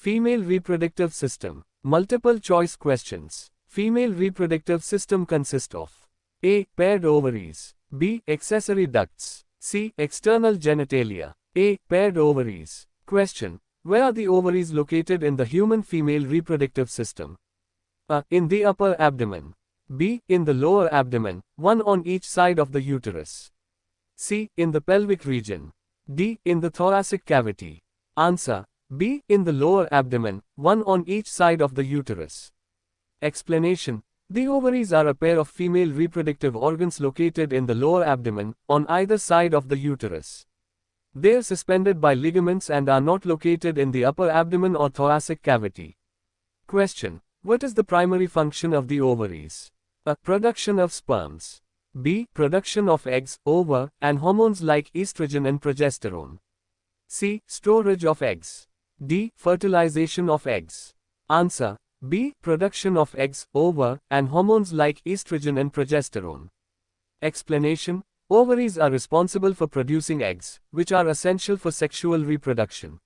Female reproductive system. Multiple choice questions. Female reproductive system consists of A. Paired ovaries. B. Accessory ducts. C. External genitalia. A. Paired ovaries. Question. Where are the ovaries located in the human female reproductive system? A. In the upper abdomen. B. In the lower abdomen, one on each side of the uterus. C. In the pelvic region. D. In the thoracic cavity. Answer. B. In the lower abdomen, one on each side of the uterus. Explanation. The ovaries are a pair of female reproductive organs located in the lower abdomen, on either side of the uterus. They are suspended by ligaments and are not located in the upper abdomen or thoracic cavity. Question. What is the primary function of the ovaries? A. Production of sperms. B. Production of eggs, ova, and hormones like estrogen and progesterone. C. Storage of eggs. D. Fertilization of eggs. Answer. B. Production of eggs, ova, and hormones like estrogen and progesterone. Explanation. Ovaries are responsible for producing eggs, which are essential for sexual reproduction.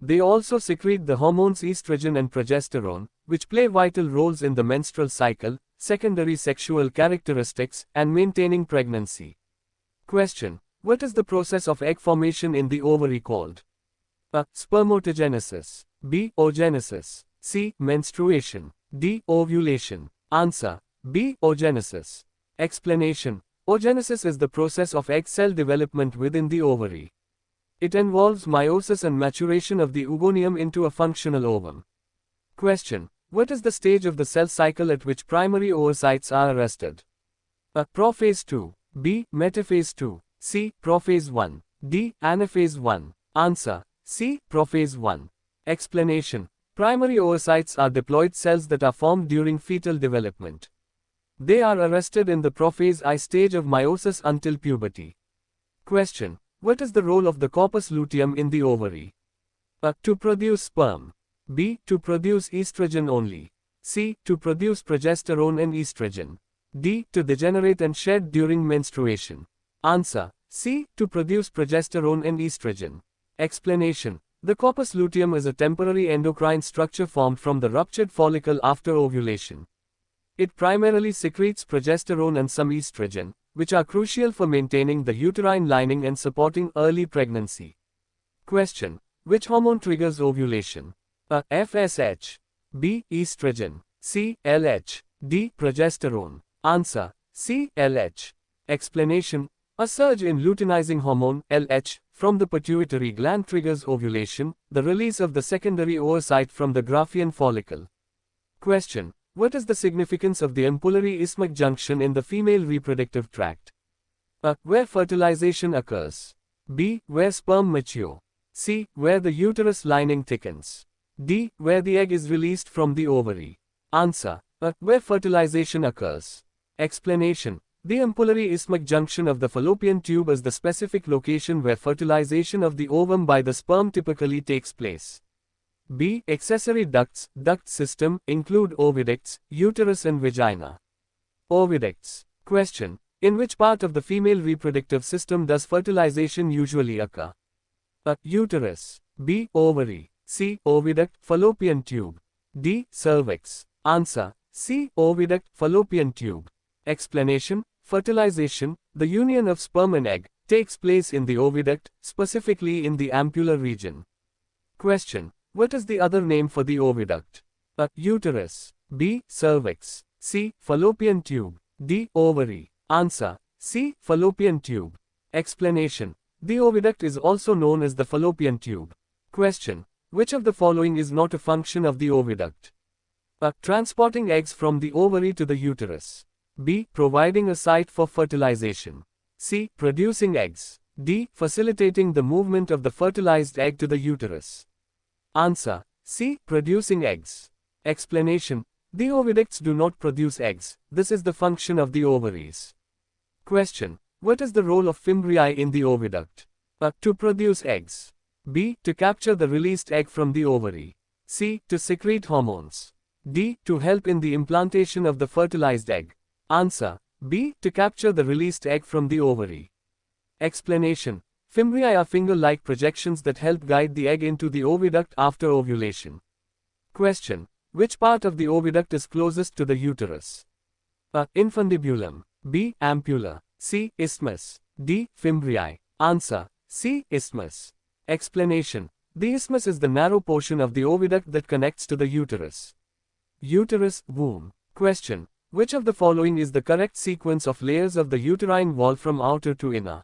They also secrete the hormones estrogen and progesterone, which play vital roles in the menstrual cycle, secondary sexual characteristics, and maintaining pregnancy. Question. What is the process of egg formation in the ovary called? A. Spermatogenesis. B. Oogenesis. C. Menstruation. D. Ovulation. Answer. B. Oogenesis. Explanation. Oogenesis is the process of egg cell development within the ovary. It involves meiosis and maturation of the oogonium into a functional ovum. Question. What is the stage of the cell cycle at which primary oocytes are arrested? A. Prophase 2. B. Metaphase 2. C. Prophase 1. D. Anaphase 1. Answer. C. Prophase 1. Explanation. Primary oocytes are diploid cells that are formed during fetal development. They are arrested in the prophase I stage of meiosis until puberty. Question. What is the role of the corpus luteum in the ovary? A. To produce sperm. B. To produce estrogen only. C. To produce progesterone and estrogen. D. To degenerate and shed during menstruation. Answer. C. To produce progesterone and estrogen. Explanation. The corpus luteum is a temporary endocrine structure formed from the ruptured follicle after ovulation. It primarily secretes progesterone and some estrogen, which are crucial for maintaining the uterine lining and supporting early pregnancy. Question. Which hormone triggers ovulation? A. FSH. B. Estrogen. C. LH. D. Progesterone. Answer. C. LH. Explanation. A surge in luteinizing hormone, LH, from the pituitary gland triggers ovulation, the release of the secondary oocyte from the Graafian follicle. Question. What is the significance of the ampullary isthmic junction in the female reproductive tract? A. Where fertilization occurs. B. Where sperm mature. C. Where the uterus lining thickens. D. Where the egg is released from the ovary. Answer. A. Where fertilization occurs. Explanation. The ampullary isthmic junction of the fallopian tube is the specific location where fertilization of the ovum by the sperm typically takes place. B. Accessory ducts. Duct system include oviducts, uterus and vagina. Oviducts. Question. In which part of the female reproductive system does fertilization usually occur? A. Uterus. B. Ovary. C. Oviduct, fallopian tube. D. Cervix. Answer. C. Oviduct, fallopian tube. Explanation. Fertilization, the union of sperm and egg, takes place in the oviduct, specifically in the ampullar region. Question. What is the other name for the oviduct? A. Uterus. B. Cervix. C. Fallopian tube. D. Ovary. Answer. C. Fallopian tube. Explanation. The oviduct is also known as the fallopian tube. Question. Which of the following is not a function of the oviduct? A. Transporting eggs from the ovary to the uterus. B. Providing a site for fertilization. C. Producing eggs. D. Facilitating the movement of the fertilized egg to the uterus. Answer. C. Producing eggs. Explanation. The oviducts do not produce eggs. This is the function of the ovaries. Question. What is the role of fimbriae in the oviduct? A. To produce eggs. B. To capture the released egg from the ovary. C. To secrete hormones. D. To help in the implantation of the fertilized egg. Answer. B. To capture the released egg from the ovary. Explanation. Fimbriae are finger-like projections that help guide the egg into the oviduct after ovulation. Question. Which part of the oviduct is closest to the uterus? A. Infundibulum. B. Ampulla. C. Isthmus. D. Fimbriae. Answer. C. Isthmus. Explanation. The isthmus is the narrow portion of the oviduct that connects to the uterus. Uterus, womb. Question. Which of the following is the correct sequence of layers of the uterine wall from outer to inner?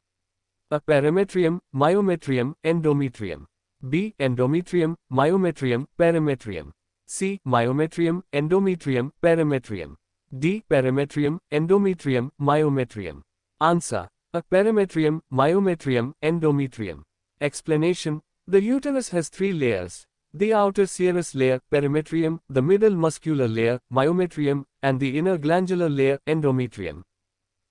A. Perimetrium, myometrium, endometrium. B. Endometrium, myometrium, perimetrium. C. Myometrium, endometrium, perimetrium. D. Perimetrium, endometrium, myometrium. Answer. A. Perimetrium, myometrium, endometrium. Explanation. The uterus has three layers: the outer serous layer, perimetrium, the middle muscular layer, myometrium, and the inner glandular layer, endometrium.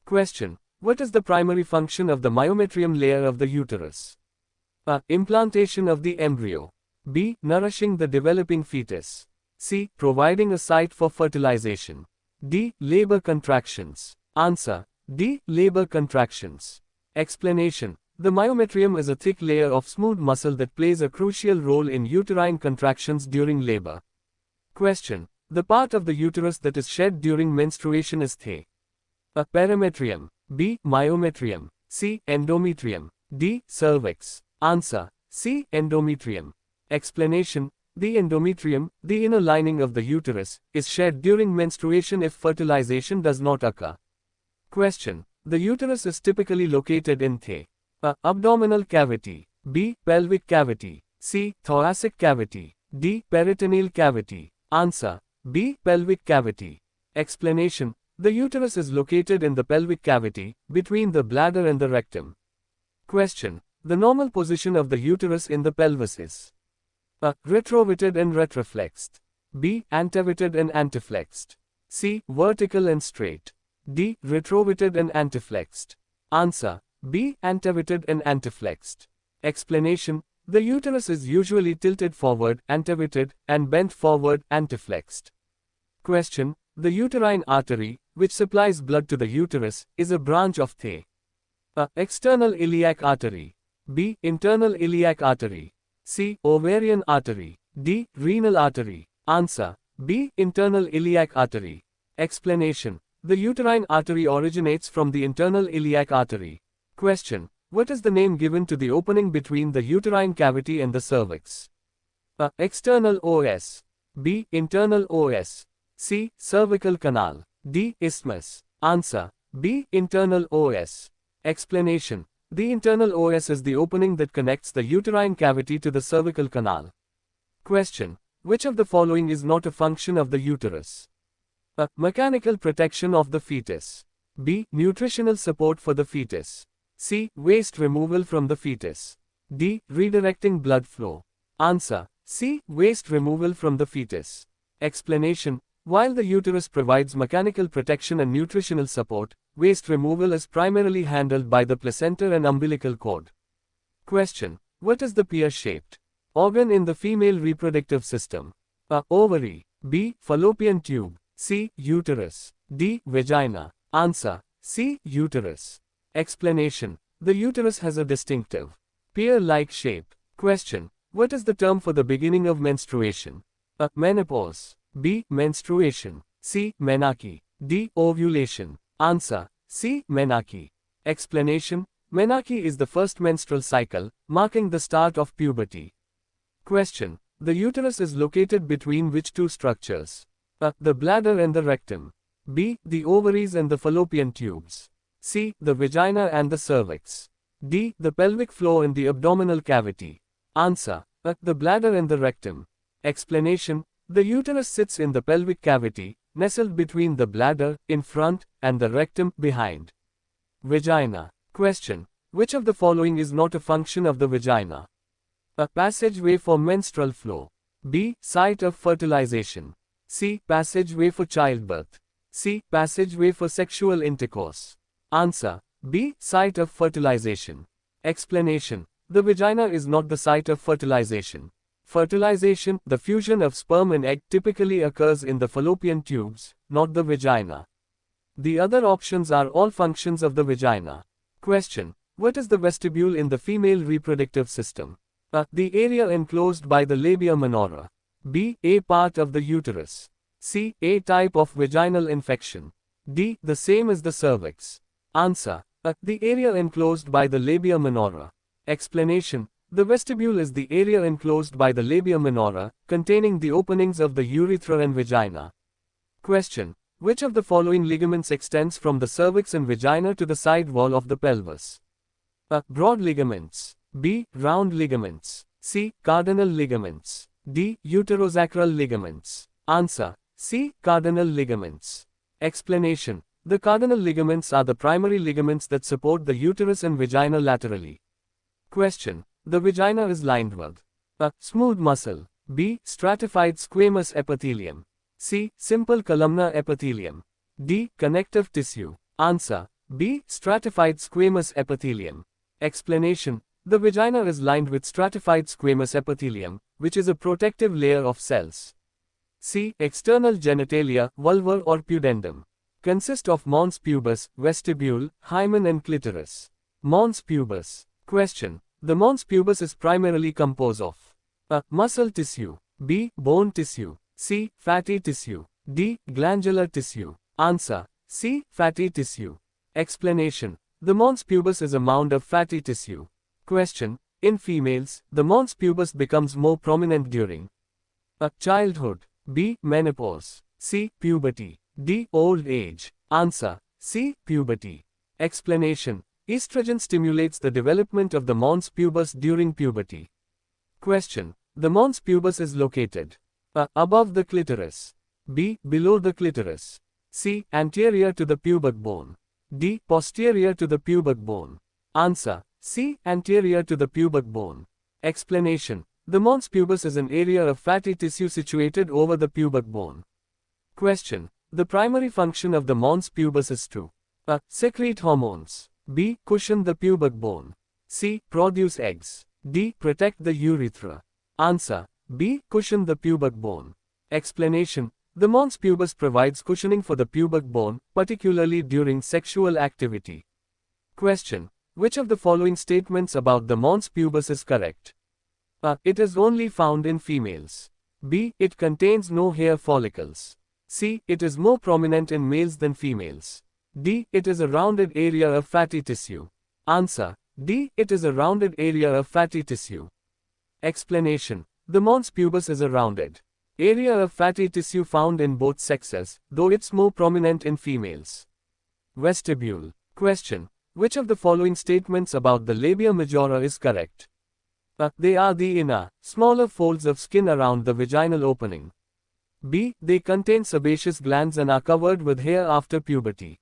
Question. What is the primary function of the myometrium layer of the uterus? A. Implantation of the embryo. B. Nourishing the developing fetus. C. Providing a site for fertilization. D. Labor contractions. Answer. D. Labor contractions. Explanation. The myometrium is a thick layer of smooth muscle that plays a crucial role in uterine contractions during labor. Question. The part of the uterus that is shed during menstruation is the A. Perimetrium. B. Myometrium. C. Endometrium. D. Cervix. Answer. C. Endometrium. Explanation. The endometrium, the inner lining of the uterus, is shed during menstruation if fertilization does not occur. Question. The uterus is typically located in the A. Abdominal cavity. B. Pelvic cavity. C. Thoracic cavity. D. Peritoneal cavity. Answer. B. Pelvic cavity. Explanation. The uterus is located in the pelvic cavity, between the bladder and the rectum. Question. The normal position of the uterus in the pelvis is A. Retroverted and retroflexed. B. Anteverted and anteflexed. C. Vertical and straight. D. Retroverted and anteflexed. Answer. B. Anteverted and anteflexed. Explanation. The uterus is usually tilted forward, anteverted, and bent forward, anteflexed. Question. The uterine artery, which supplies blood to the uterus, is a branch of the A. External iliac artery. B. Internal iliac artery. C. Ovarian artery. D. Renal artery. Answer. B. Internal iliac artery. Explanation. The uterine artery originates from the internal iliac artery. Question. What is the name given to the opening between the uterine cavity and the cervix? A. External os. B. Internal os. C. Cervical canal. D. Isthmus. Answer. B. Internal os. Explanation. The internal os is the opening that connects the uterine cavity to the cervical canal. Question. Which of the following is not a function of the uterus? A. Mechanical protection of the fetus. B. Nutritional support for the fetus. C. Waste removal from the fetus. D. Redirecting blood flow. Answer. C. Waste removal from the fetus. Explanation. While the uterus provides mechanical protection and nutritional support, waste removal is primarily handled by the placenta and umbilical cord. Question. What is the pear-shaped organ in the female reproductive system? A. Ovary. B. Fallopian tube. C. Uterus. D. Vagina. Answer. C. Uterus. Explanation. The uterus has a distinctive pear-like shape. Question. What is the term for the beginning of menstruation? A. Menopause. B. Menstruation. C. Menarche. D. Ovulation. Answer. C. Menarche. Explanation. Menarche is the first menstrual cycle, marking the start of puberty. Question. The uterus is located between which two structures? A. The bladder and the rectum. B. The ovaries and the fallopian tubes. C. The vagina and the cervix. D. The pelvic floor and the abdominal cavity. Answer. A. The bladder and the rectum. Explanation. The uterus sits in the pelvic cavity, nestled between the bladder, in front, and the rectum, behind. Vagina. Question. Which of the following is not a function of the vagina? A. Passageway for menstrual flow. B. Site of fertilization. C. Passageway for childbirth. C. Passageway for sexual intercourse. Answer. B. Site of fertilization. Explanation. The vagina is not the site of fertilization. Fertilization, the fusion of sperm and egg, typically occurs in the fallopian tubes, not the vagina. The other options are all functions of the vagina. Question. What is the vestibule in the female reproductive system? A. The area enclosed by the labia minora. B. A part of the uterus. C. A type of vaginal infection. D. The same as the cervix. Answer. A. The area enclosed by the labia minora. Explanation. The vestibule is the area enclosed by the labia minora, containing the openings of the urethra and vagina. Question. Which of the following ligaments extends from the cervix and vagina to the side wall of the pelvis? A. Broad ligaments. B. Round ligaments. C. Cardinal ligaments. D. Uterosacral ligaments. Answer. C. Cardinal ligaments. Explanation. The cardinal ligaments are the primary ligaments that support the uterus and vagina laterally. Question. The vagina is lined with A. Smooth muscle. B. Stratified squamous epithelium. C. Simple columnar epithelium. D. Connective tissue. Answer. B. Stratified squamous epithelium. Explanation. The vagina is lined with stratified squamous epithelium, which is a protective layer of cells. C. External genitalia, vulva or pudendum. Consist of mons pubis, vestibule, hymen and clitoris. Mons pubis. Question. The mons pubis is primarily composed of A. Muscle tissue. B. Bone tissue. C. Fatty tissue. D. Glandular tissue. Answer. C. Fatty tissue. Explanation. The mons pubis is a mound of fatty tissue. Question. In females, the mons pubis becomes more prominent during A. Childhood. B. Menopause. C. Puberty. D. Old age. Answer. C. Puberty. Explanation. Estrogen stimulates the development of the mons pubis during puberty. Question. The mons pubis is located A. Above the clitoris. B. Below the clitoris. C. Anterior to the pubic bone. D. Posterior to the pubic bone. Answer. C. Anterior to the pubic bone. Explanation. The mons pubis is an area of fatty tissue situated over the pubic bone. Question. The primary function of the mons pubis is to A. Secrete hormones. B. Cushion the pubic bone. C. Produce eggs. D. Protect the urethra. Answer. B. Cushion the pubic bone. Explanation. The mons pubis provides cushioning for the pubic bone, particularly during sexual activity. Question. Which of the following statements about the mons pubis is correct? A. It is only found in females. B. It contains no hair follicles. C. It is more prominent in males than females. D. It is a rounded area of fatty tissue. Answer. D. It is a rounded area of fatty tissue. Explanation. The mons pubis is a rounded area of fatty tissue found in both sexes, though it's more prominent in females. Vestibule. Question. Which of the following statements about the labia majora is correct? A. They are the inner, smaller folds of skin around the vaginal opening. B. They contain sebaceous glands and are covered with hair after puberty.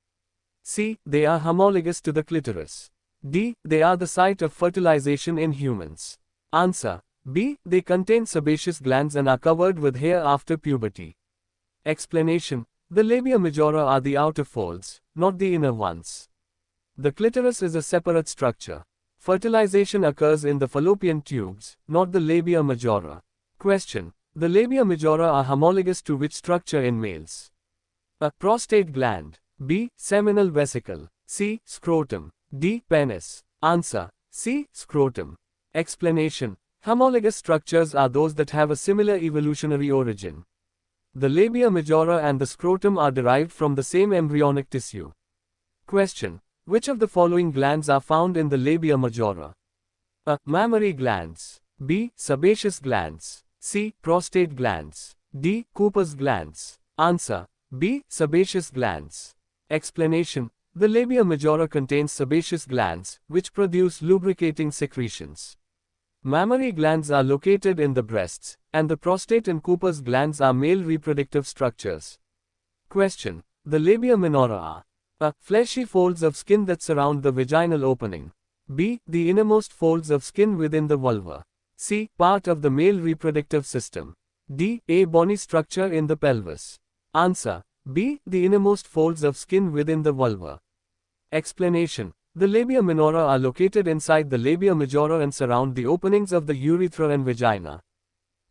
C. They are homologous to the clitoris. D. They are the site of fertilization in humans. Answer. B. They contain sebaceous glands and are covered with hair after puberty. Explanation. The labia majora are the outer folds, not the inner ones. The clitoris is a separate structure. Fertilization occurs in the fallopian tubes, not the labia majora. Question. The labia majora are homologous to which structure in males? A. Prostate gland. B. Seminal vesicle. C. Scrotum. D. Penis. Answer. C. Scrotum. Explanation. Homologous structures are those that have a similar evolutionary origin. The labia majora and the scrotum are derived from the same embryonic tissue. Question. Which of the following glands are found in the labia majora? A. Mammary glands. B. Sebaceous glands. C. Prostate glands. D. Cooper's glands. Answer. B. Sebaceous glands. Explanation. The labia majora contains sebaceous glands, which produce lubricating secretions. Mammary glands are located in the breasts, and the prostate and Cooper's glands are male reproductive structures. Question. The labia minora are A. Fleshy folds of skin that surround the vaginal opening. B. The innermost folds of skin within the vulva. C. Part of the male reproductive system. D. A bony structure in the pelvis. Answer. B. The innermost folds of skin within the vulva. Explanation. The labia minora are located inside the labia majora and surround the openings of the urethra and vagina.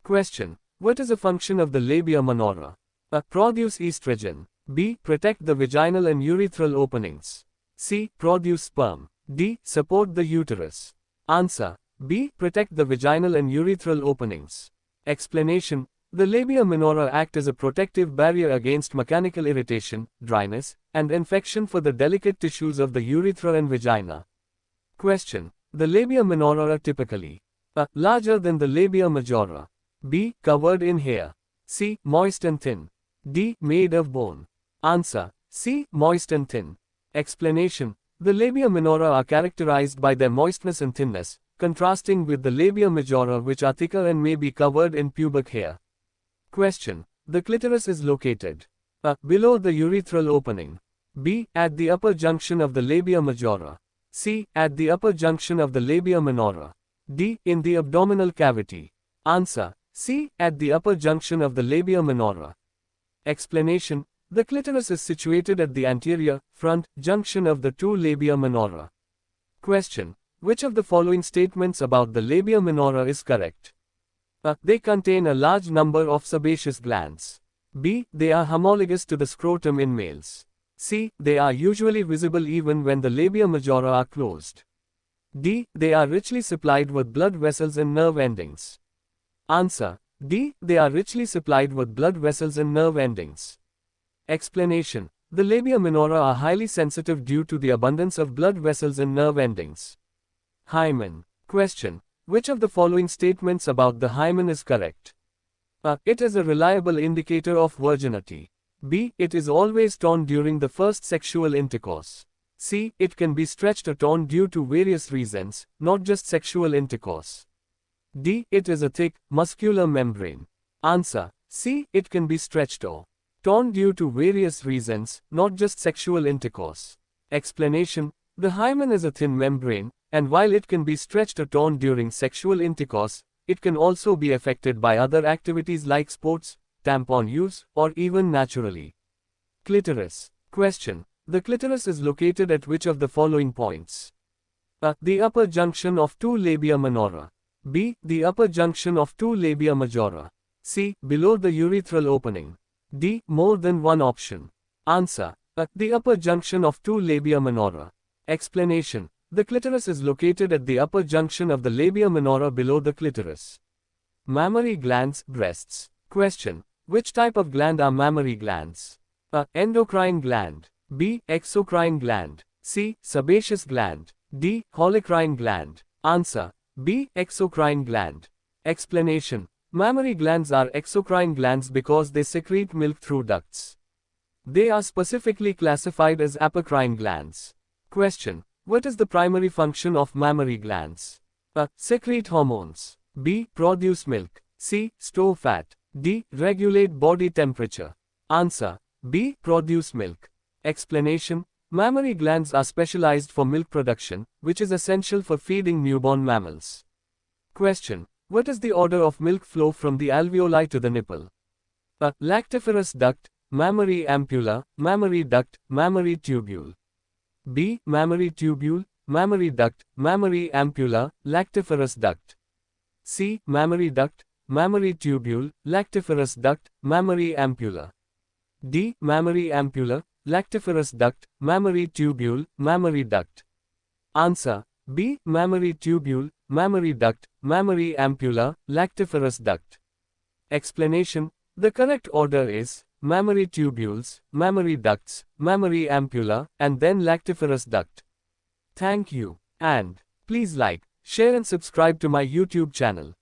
Question. What is a function of the labia minora? A. Produce estrogen. B. Protect the vaginal and urethral openings. C. Produce sperm. D. Support the uterus. Answer. B. Protect the vaginal and urethral openings. Explanation. The labia minora act as a protective barrier against mechanical irritation, dryness, and infection for the delicate tissues of the urethra and vagina. Question. The labia minora are typically a. Larger than the labia majora. B. Covered in hair. C. Moist and thin. D. Made of bone. Answer. C. Moist and thin. Explanation. The labia minora are characterized by their moistness and thinness, contrasting with the labia majora, which are thicker and may be covered in pubic hair. Question. The clitoris is located a. Below the urethral opening. B. At the upper junction of the labia majora. C. At the upper junction of the labia minora. D. In the abdominal cavity. Answer. C. At the upper junction of the labia minora. Explanation. The clitoris is situated at the anterior, front, junction of the two labia minora. Question. Which of the following statements about the labia minora is correct? A. They contain a large number of sebaceous glands. B. They are homologous to the scrotum in males. C. They are usually visible even when the labia majora are closed. D. They are richly supplied with blood vessels and nerve endings. Answer. D. They are richly supplied with blood vessels and nerve endings. Explanation. The labia minora are highly sensitive due to the abundance of blood vessels and nerve endings. Hymen. Question. Which of the following statements about the hymen is correct? A. It is a reliable indicator of virginity. B. It is always torn during the first sexual intercourse. C. It can be stretched or torn due to various reasons, not just sexual intercourse. D. It is a thick, muscular membrane. Answer. C. It can be stretched or torn due to various reasons, not just sexual intercourse. Explanation. The hymen is a thin membrane, and while it can be stretched or torn during sexual intercourse, it can also be affected by other activities like sports, tampon use, or even naturally. Clitoris. Question. The clitoris is located at which of the following points? A. The upper junction of two labia minora. B. The upper junction of two labia majora. C. Below the urethral opening. D. More than one option. Answer. A. The upper junction of two labia minora. Explanation. The clitoris is located at the upper junction of the labia minora below the clitoris. Mammary glands, breasts. Question. Which type of gland are mammary glands? A. Endocrine gland. B. Exocrine gland. C. Sebaceous gland. D. Holocrine gland. Answer. B. Exocrine gland. Explanation. Mammary glands are exocrine glands because they secrete milk through ducts. They are specifically classified as apocrine glands. Question. What is the primary function of mammary glands? A. Secrete hormones. B. Produce milk. C. Store fat. D. Regulate body temperature. Answer. B. Produce milk. Explanation. Mammary glands are specialized for milk production, which is essential for feeding newborn mammals. Question. What is the order of milk flow from the alveoli to the nipple? A. Lactiferous duct, mammary ampulla, mammary duct, mammary tubule. B. Mammary tubule, mammary duct, mammary ampulla, lactiferous duct. C. Mammary duct, mammary tubule, lactiferous duct, mammary ampulla. D. Mammary ampulla, lactiferous duct, mammary tubule, mammary duct. Answer. B. Mammary tubule, mammary duct, mammary ampulla, lactiferous duct. Explanation. The correct order is mammary tubules, mammary ducts, mammary ampulla, and then lactiferous duct. Thank you. And please like, share and subscribe to my YouTube channel.